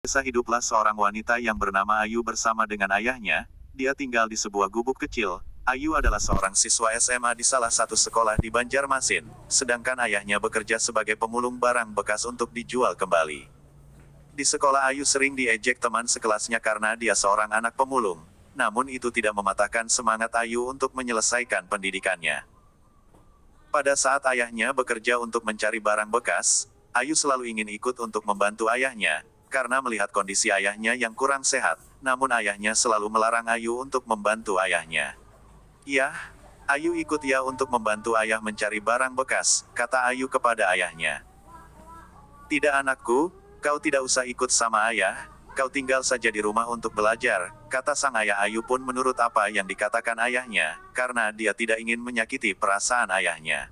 Desa hiduplah seorang wanita yang bernama Ayu bersama dengan ayahnya. Dia tinggal di sebuah gubuk kecil. Ayu adalah seorang siswa SMA di salah satu sekolah di Banjarmasin, sedangkan ayahnya bekerja sebagai pemulung barang bekas untuk dijual kembali. Di sekolah Ayu sering diejek teman sekelasnya karena dia seorang anak pemulung. Namun itu tidak mematahkan semangat Ayu untuk menyelesaikan pendidikannya. Pada saat ayahnya bekerja untuk mencari barang bekas, Ayu selalu ingin ikut untuk membantu ayahnya, karena melihat kondisi ayahnya yang kurang sehat, namun ayahnya selalu melarang Ayu untuk membantu ayahnya. "Ya, Ayu ikut ya untuk membantu ayah mencari barang bekas," kata Ayu kepada ayahnya. "Tidak anakku, kau tidak usah ikut sama ayah, kau tinggal saja di rumah untuk belajar," kata sang ayah. Ayu pun menurut apa yang dikatakan ayahnya, karena dia tidak ingin menyakiti perasaan ayahnya.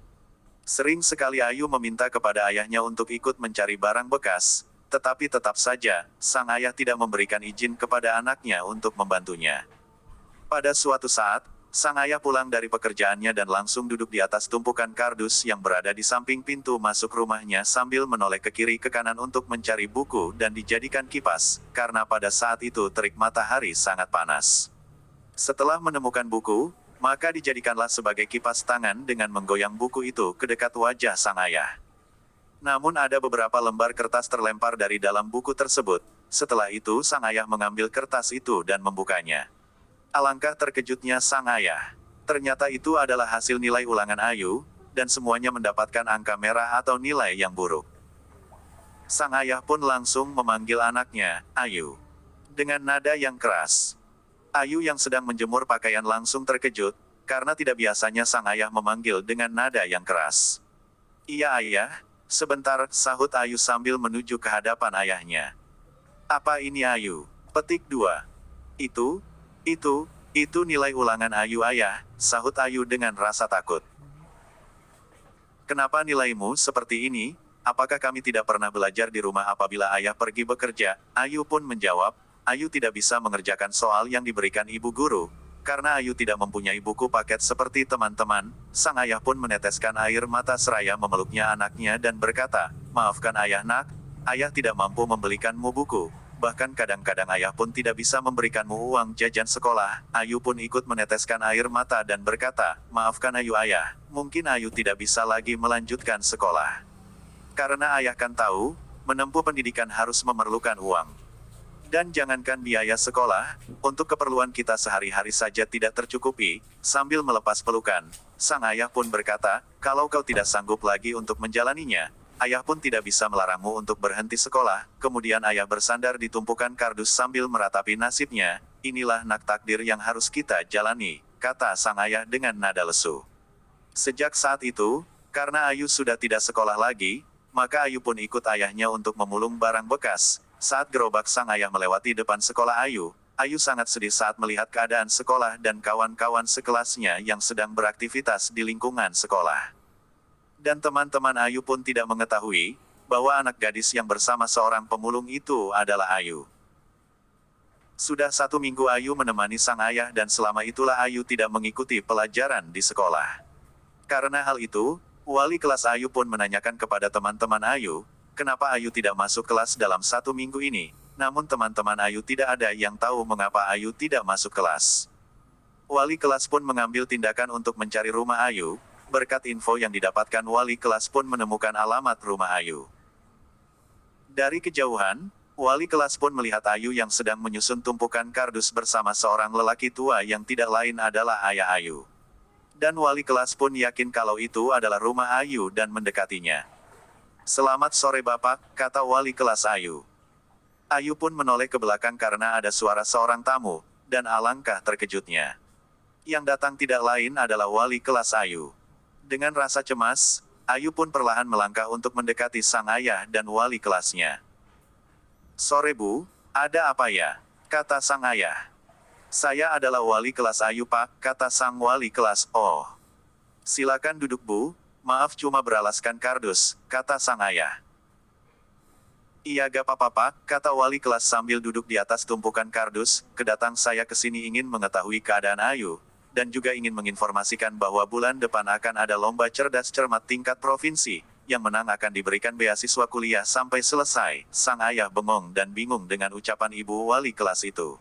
Sering sekali Ayu meminta kepada ayahnya untuk ikut mencari barang bekas, tetapi tetap saja, sang ayah tidak memberikan izin kepada anaknya untuk membantunya. Pada suatu saat, sang ayah pulang dari pekerjaannya dan langsung duduk di atas tumpukan kardus yang berada di samping pintu masuk rumahnya sambil menoleh ke kiri ke kanan untuk mencari buku dan dijadikan kipas, karena pada saat itu terik matahari sangat panas. Setelah menemukan buku, maka dijadikanlah sebagai kipas tangan dengan menggoyang buku itu ke dekat wajah sang ayah. Namun ada beberapa lembar kertas terlempar dari dalam buku tersebut. Setelah itu sang ayah mengambil kertas itu dan membukanya. Alangkah terkejutnya sang ayah. Ternyata itu adalah hasil nilai ulangan Ayu, dan semuanya mendapatkan angka merah atau nilai yang buruk. Sang ayah pun langsung memanggil anaknya, "Ayu," dengan nada yang keras. Ayu yang sedang menjemur pakaian langsung terkejut, karena tidak biasanya sang ayah memanggil dengan nada yang keras. "Iya ayah, sebentar," sahut Ayu sambil menuju ke hadapan ayahnya. "Apa ini Ayu?" Petik 2. Itu nilai ulangan Ayu ayah," sahut Ayu dengan rasa takut. "Kenapa nilaimu seperti ini? Apakah kami tidak pernah belajar di rumah apabila ayah pergi bekerja?" Ayu pun menjawab, Ayu tidak bisa mengerjakan soal yang diberikan ibu guru, karena Ayu tidak mempunyai buku paket seperti teman-teman. Sang ayah pun meneteskan air mata seraya memeluknya anaknya dan berkata, "Maafkan ayah nak, ayah tidak mampu membelikanmu buku. Bahkan kadang-kadang ayah pun tidak bisa memberikanmu uang jajan sekolah." Ayu pun ikut meneteskan air mata dan berkata, "Maafkan Ayu ayah, mungkin Ayu tidak bisa lagi melanjutkan sekolah. Karena ayah kan tahu, menempuh pendidikan harus memerlukan uang. Dan jangankan biaya sekolah, untuk keperluan kita sehari-hari saja tidak tercukupi." Sambil melepas pelukan, sang ayah pun berkata, "Kalau kau tidak sanggup lagi untuk menjalaninya, ayah pun tidak bisa melarangmu untuk berhenti sekolah." Kemudian ayah bersandar di tumpukan kardus sambil meratapi nasibnya. "Inilah nak takdir yang harus kita jalani," kata sang ayah dengan nada lesu. Sejak saat itu, karena Ayu sudah tidak sekolah lagi, maka Ayu pun ikut ayahnya untuk memulung barang bekas. Saat gerobak sang ayah melewati depan sekolah Ayu, Ayu sangat sedih saat melihat keadaan sekolah dan kawan-kawan sekelasnya yang sedang beraktivitas di lingkungan sekolah. Dan teman-teman Ayu pun tidak mengetahui, bahwa anak gadis yang bersama seorang pemulung itu adalah Ayu. Sudah 1 minggu Ayu menemani sang ayah dan selama itulah Ayu tidak mengikuti pelajaran di sekolah. Karena hal itu, wali kelas Ayu pun menanyakan kepada teman-teman Ayu, kenapa Ayu tidak masuk kelas dalam 1 minggu ini. Namun teman-teman Ayu tidak ada yang tahu mengapa Ayu tidak masuk kelas. Wali kelas pun mengambil tindakan untuk mencari rumah Ayu. Berkat info yang didapatkan wali kelas pun menemukan alamat rumah Ayu. Dari kejauhan, wali kelas pun melihat Ayu yang sedang menyusun tumpukan kardus bersama seorang lelaki tua yang tidak lain adalah ayah Ayu. Dan wali kelas pun yakin kalau itu adalah rumah Ayu dan mendekatinya. "Selamat sore Bapak," kata wali kelas Ayu. Ayu pun menoleh ke belakang karena ada suara seorang tamu, dan alangkah terkejutnya. Yang datang tidak lain adalah wali kelas Ayu. Dengan rasa cemas, Ayu pun perlahan melangkah untuk mendekati sang ayah dan wali kelasnya. "Sore Bu, ada apa ya?" kata sang ayah. "Saya adalah wali kelas Ayu Pak," kata sang wali kelas. "Oh, silakan duduk Bu, maaf cuma beralaskan kardus," kata sang ayah. "Iya gak apa-apa Pak," kata wali kelas sambil duduk di atas tumpukan kardus. "Kedatang saya ke sini ingin mengetahui keadaan Ayu, dan juga ingin menginformasikan bahwa bulan depan akan ada lomba cerdas cermat tingkat provinsi, yang menang akan diberikan beasiswa kuliah sampai selesai. Sang ayah bengong dan bingung dengan ucapan ibu wali kelas itu.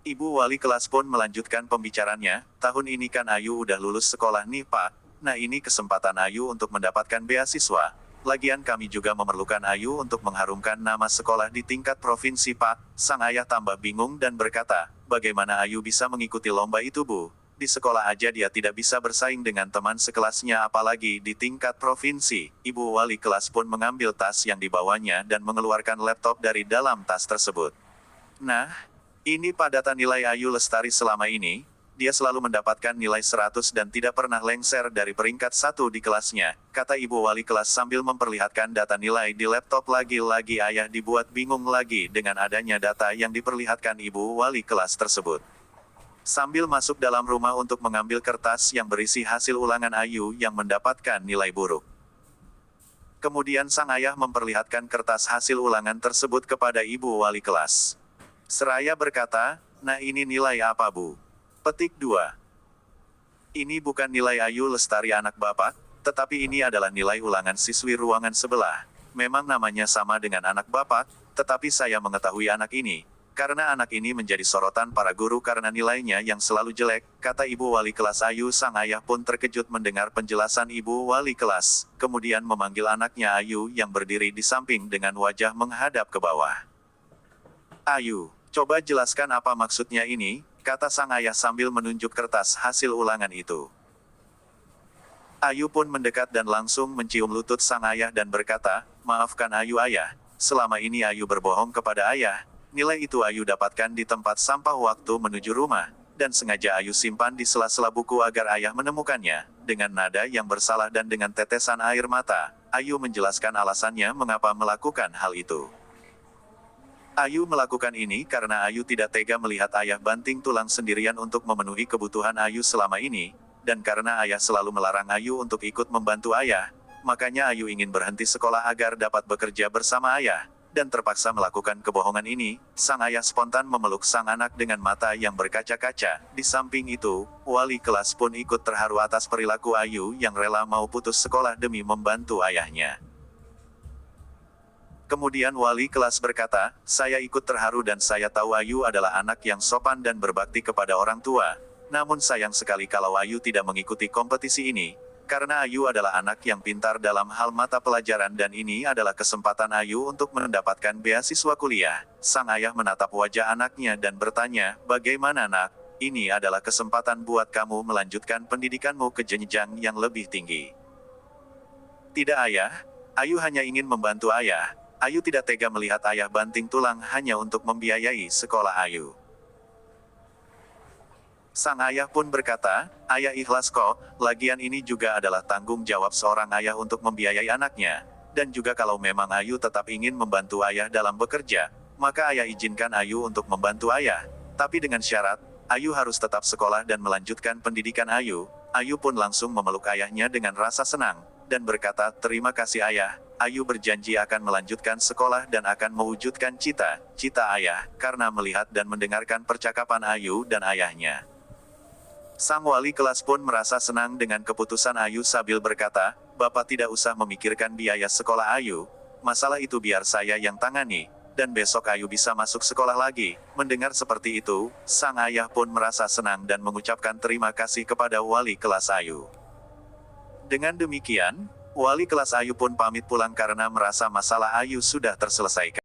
Ibu wali kelas pun melanjutkan pembicaraannya, tahun ini kan Ayu udah lulus sekolah nih Pak, nah ini kesempatan Ayu untuk mendapatkan beasiswa. Lagian kami juga memerlukan Ayu untuk mengharumkan nama sekolah di tingkat provinsi Pak. Sang ayah tambah bingung dan berkata, bagaimana Ayu bisa mengikuti lomba itu Bu? Di sekolah aja dia tidak bisa bersaing dengan teman sekelasnya apalagi di tingkat provinsi. Ibu wali kelas pun mengambil tas yang dibawanya dan mengeluarkan laptop dari dalam tas tersebut. Nah, ini padatan nilai Ayu Lestari selama ini. Dia selalu mendapatkan nilai 100 dan tidak pernah lengser dari peringkat 1 di kelasnya, kata ibu wali kelas sambil memperlihatkan data nilai di laptop. Lagi-lagi ayah dibuat bingung lagi dengan adanya data yang diperlihatkan ibu wali kelas tersebut. Sambil masuk dalam rumah untuk mengambil kertas yang berisi hasil ulangan Ayu yang mendapatkan nilai buruk. Kemudian sang ayah memperlihatkan kertas hasil ulangan tersebut kepada ibu wali kelas. Seraya berkata, nah ini nilai apa Bu? Petik 2. Ini bukan nilai Ayu Lestari anak Bapak, tetapi ini adalah nilai ulangan siswi ruangan sebelah. Memang namanya sama dengan anak Bapak, tetapi saya mengetahui anak ini. Karena anak ini menjadi sorotan para guru karena nilainya yang selalu jelek, kata ibu wali kelas Ayu. Sang ayah pun terkejut mendengar penjelasan ibu wali kelas, kemudian memanggil anaknya Ayu yang berdiri di samping dengan wajah menghadap ke bawah. Ayu, coba jelaskan apa maksudnya ini, kata sang ayah sambil menunjuk kertas hasil ulangan itu. Ayu pun mendekat dan langsung mencium lutut sang ayah dan berkata, maafkan Ayu ayah, selama ini Ayu berbohong kepada ayah. Nilai itu Ayu dapatkan di tempat sampah waktu menuju rumah, dan sengaja Ayu simpan di sela-sela buku agar ayah menemukannya. Dengan nada yang bersalah dan dengan tetesan air mata, Ayu menjelaskan alasannya mengapa melakukan hal itu. Ayu melakukan ini karena Ayu tidak tega melihat ayah banting tulang sendirian untuk memenuhi kebutuhan Ayu selama ini, dan karena ayah selalu melarang Ayu untuk ikut membantu ayah, makanya Ayu ingin berhenti sekolah agar dapat bekerja bersama ayah. Dan terpaksa melakukan kebohongan ini, sang ayah spontan memeluk sang anak dengan mata yang berkaca-kaca. Di samping itu, wali kelas pun ikut terharu atas perilaku Ayu yang rela mau putus sekolah demi membantu ayahnya. Kemudian wali kelas berkata, saya ikut terharu dan saya tahu Ayu adalah anak yang sopan dan berbakti kepada orang tua. Namun sayang sekali kalau Ayu tidak mengikuti kompetisi ini. Karena Ayu adalah anak yang pintar dalam hal mata pelajaran dan ini adalah kesempatan Ayu untuk mendapatkan beasiswa kuliah. Sang ayah menatap wajah anaknya dan bertanya, bagaimana nak? Ini adalah kesempatan buat kamu melanjutkan pendidikanmu ke jenjang yang lebih tinggi. Tidak ayah, Ayu hanya ingin membantu ayah. Ayu tidak tega melihat ayah banting tulang hanya untuk membiayai sekolah Ayu. Sang ayah pun berkata, ayah ikhlas kok, lagian ini juga adalah tanggung jawab seorang ayah untuk membiayai anaknya. Dan juga kalau memang Ayu tetap ingin membantu ayah dalam bekerja, maka ayah izinkan Ayu untuk membantu ayah. Tapi dengan syarat, Ayu harus tetap sekolah dan melanjutkan pendidikan Ayu. Ayu pun langsung memeluk ayahnya dengan rasa senang, dan berkata, terima kasih ayah. Ayu berjanji akan melanjutkan sekolah dan akan mewujudkan cita-cita ayah, karena melihat dan mendengarkan percakapan Ayu dan ayahnya. Sang wali kelas pun merasa senang dengan keputusan Ayu sambil berkata, Bapak tidak usah memikirkan biaya sekolah Ayu, masalah itu biar saya yang tangani, dan besok Ayu bisa masuk sekolah lagi. Mendengar seperti itu, sang ayah pun merasa senang dan mengucapkan terima kasih kepada wali kelas Ayu. Dengan demikian, wali kelas Ayu pun pamit pulang karena merasa masalah Ayu sudah terselesaikan.